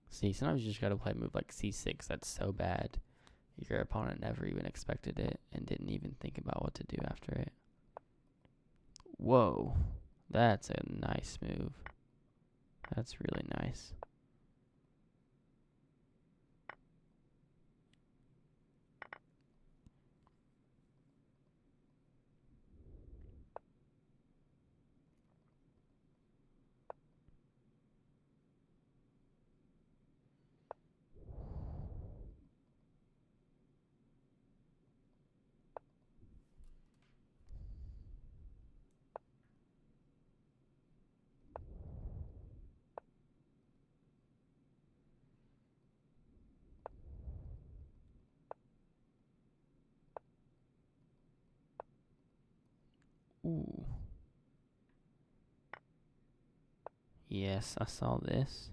See, sometimes you just gotta play a move like c6 that's so bad, your opponent never even expected it and didn't even think about what to do after it. Whoa, that's a nice move. That's really nice. Ooh. Yes, I saw this.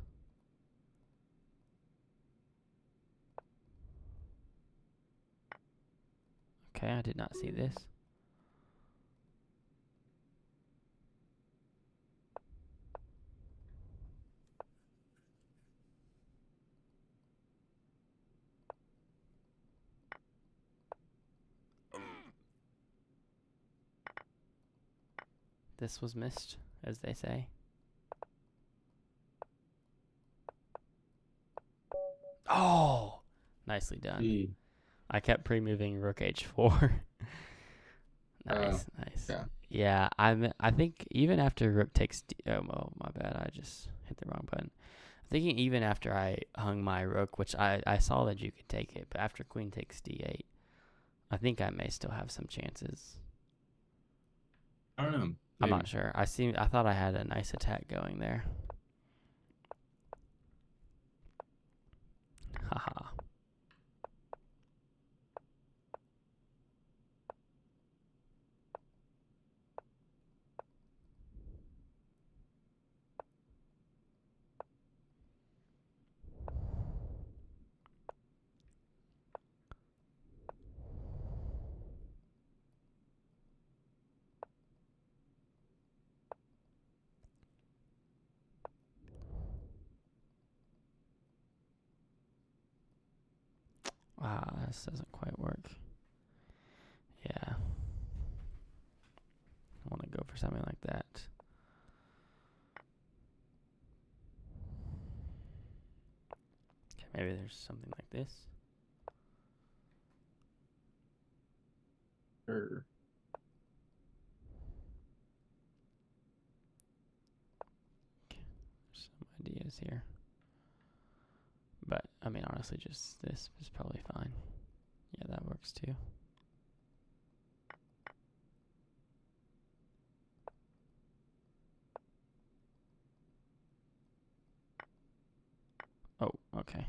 Okay, I did not see this. This was missed, as they say. Oh, nicely done. I kept pre-moving rook h4. Nice. Yeah, I think even after rook takes oh, my bad, I just hit the wrong button. I'm thinking even after I hung my rook, which I saw that you could take it, but after queen takes d8, I think I may still have some chances. I don't know. I'm Maybe. not sure. I thought I had a nice attack going there. Haha. This doesn't quite work. Yeah. I want to go for something like that. Okay, maybe there's something like this. Sure. Some ideas here. But, I mean, honestly, just this is probably fine. Yeah, that works too. Oh, okay.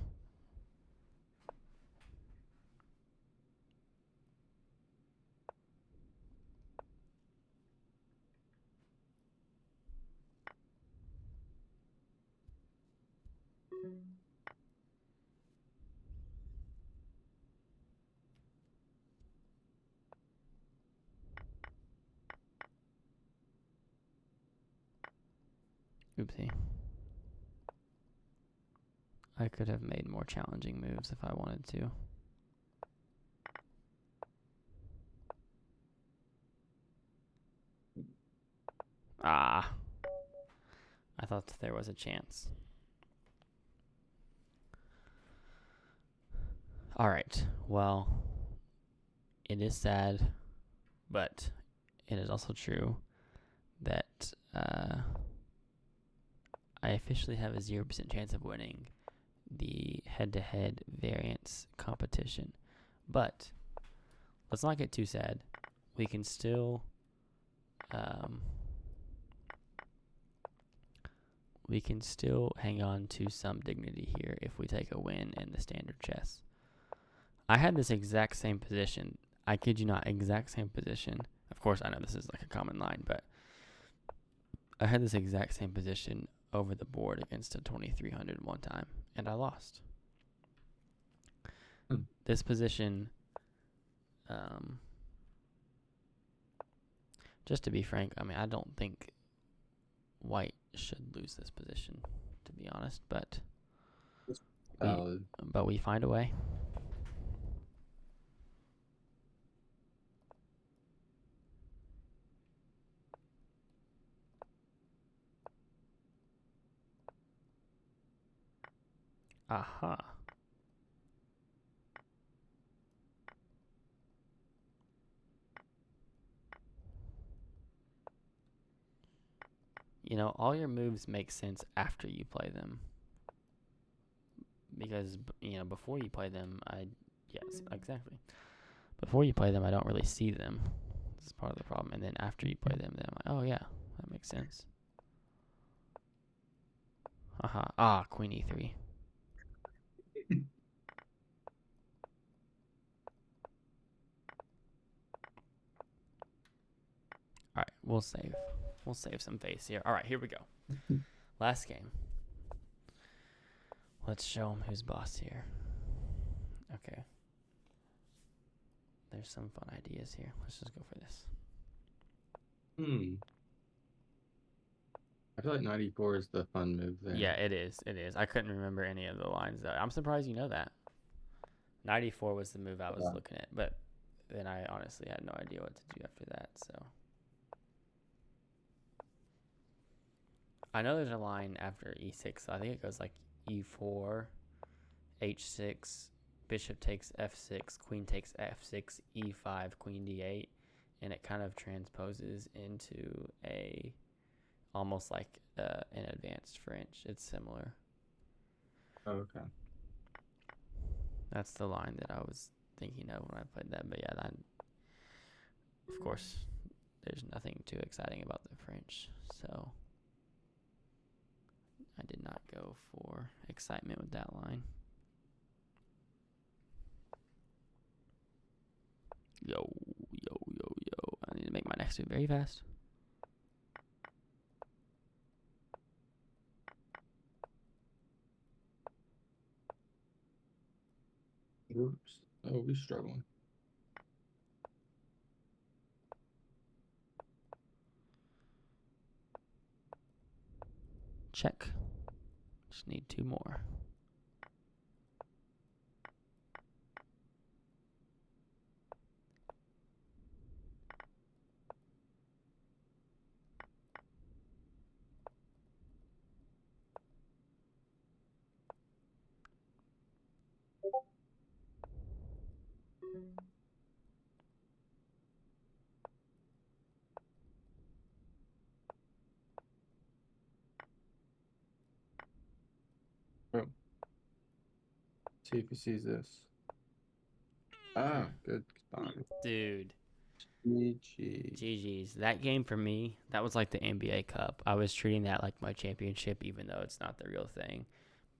Oopsie. I could have made more challenging moves if I wanted to. I thought there was a chance. All right. Well, it is sad, but it is also true that I officially have a 0% chance of winning the head-to-head variance competition. But let's not get too sad. We can still hang on to some dignity here if we take a win in the standard chess. I had this exact same position. I kid you not, exact same position. Of course, I know this is like a common line, but I had this exact same position over the board against a 2300 one time, and I lost. This position, just to be frank, I mean, I don't think white should lose this position, to be honest, but we find a way. Aha. You know, all your moves make sense after you play them. Because, you know, before you play them, yes, exactly. Before you play them, I don't really see them. This is part of the problem. And then after you play them, then I'm like, oh, yeah, that makes sense. Haha. Queen e3. All right, we'll save some face here. All right, here we go. Last game. Let's show him who's boss here. Okay. There's some fun ideas here. Let's just go for this. I feel like 94 is the fun move there. Yeah, it is. It is. I couldn't remember any of the lines, though. I'm surprised you know that. 94 was the move I was looking at, but then I honestly had no idea what to do after that, so. I know there's a line after e6, so I think it goes like e4, h6, bishop takes f6, queen takes f6, e5, queen d8, and it kind of transposes into almost like an advanced French. It's similar. Oh, okay. That's the line that I was think you know when I played that, but yeah, of course, there's nothing too exciting about the French, so I did not go for excitement with that line. Yo. I need to make my next move very fast. Oops. Oh, we're struggling. Check. Just need 2 more. Oh. See if he sees this. Ah, good spot. Dude. GG. GG's. That game for me, that was like the NBA Cup. I was treating that like my championship, even though it's not the real thing.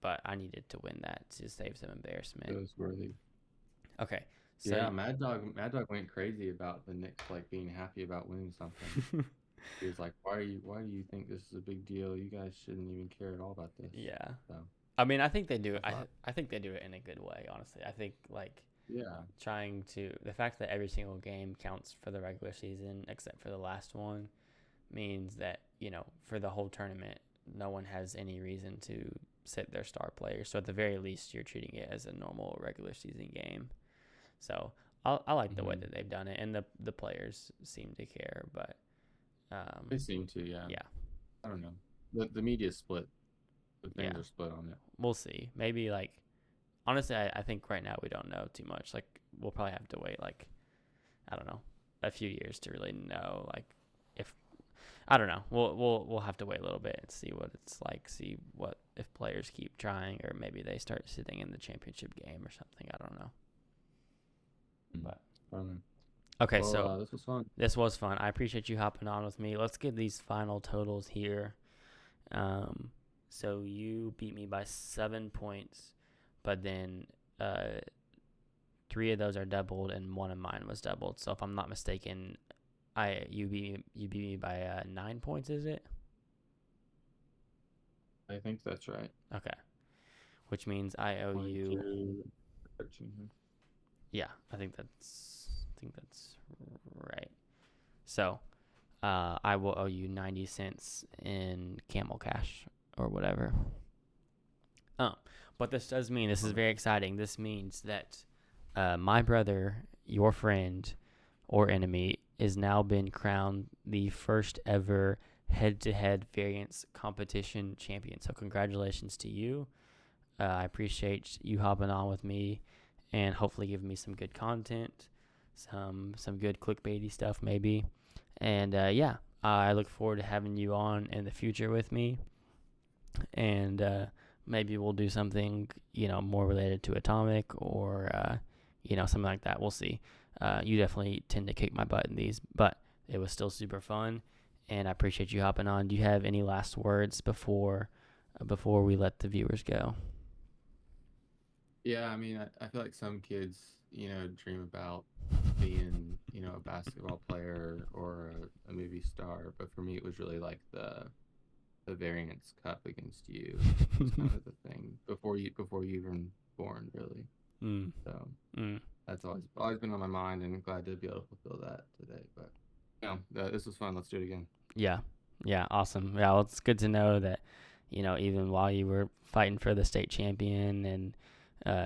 But I needed to win that to save some embarrassment. It was worthy. Okay. So yeah, Mad Dog went crazy about the Knicks like being happy about winning something. He was like, why do you think this is a big deal? You guys shouldn't even care at all about this. Yeah. So I mean, I think they do. I think they do it in a good way, honestly. I think like trying to the fact that every single game counts for the regular season except for the last one means that, you know, for the whole tournament, no one has any reason to sit their star players. So at the very least, you're treating it as a normal regular season game. So I like the way that they've done it, and the players seem to care. But they seem to, yeah. Yeah. I don't know. The media's split. The fans are split on it. We'll see. Maybe like honestly, I think right now we don't know too much. Like we'll probably have to wait like I don't know a few years to really know like if I don't know. We'll have to wait a little bit and see what it's like. See what if players keep trying or maybe they start sitting in the championship game or something. I don't know. But okay, well, so this was fun. This was fun. I appreciate you hopping on with me. Let's get these final totals here. So you beat me by 7 points, but then 3 of those are doubled and 1 of mine was doubled. So if I'm not mistaken, you beat me by 9 points. Is it? I think that's right. Okay, which means I owe you. 13. Yeah, I think that's right. So, I will owe you 90 cents in Camel Cash or whatever. But this does mean this is very exciting. This means that my brother, your friend or enemy, is now been crowned the first ever head-to-head variance competition champion. So congratulations to you. I appreciate you hopping on with me and hopefully giving me some good content, some good clickbaity stuff maybe. And yeah, I look forward to having you on in the future with me. And maybe we'll do something, you know, more related to Atomic or, you know, something like that. We'll see. You definitely tend to kick my butt in these, but it was still super fun. And I appreciate you hopping on. Do you have any last words before we let the viewers go? Yeah, I mean, I feel like some kids, you know, dream about being, you know, a basketball player or a movie star. But for me, it was really like the variance cup against you was kind of the thing before you even born, really. So that's always been on my mind, and I'm glad to be able to fulfill that today. But this was fun. Let's do it again. Yeah, awesome. Yeah, well, it's good to know that, you know, even while you were fighting for the state champion and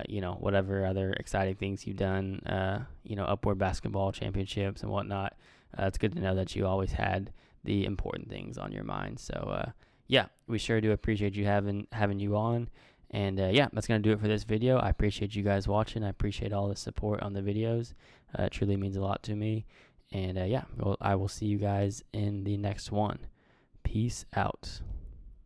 you know, whatever other exciting things you've done, you know, upward basketball championships and whatnot, it's good to know that you always had the important things on your mind. So yeah, we sure do appreciate you having you on. And yeah, that's going to do it for this video. I appreciate you guys watching. I appreciate all the support on the videos. It truly means a lot to me. And yeah, I will see you guys in the next one. Peace out.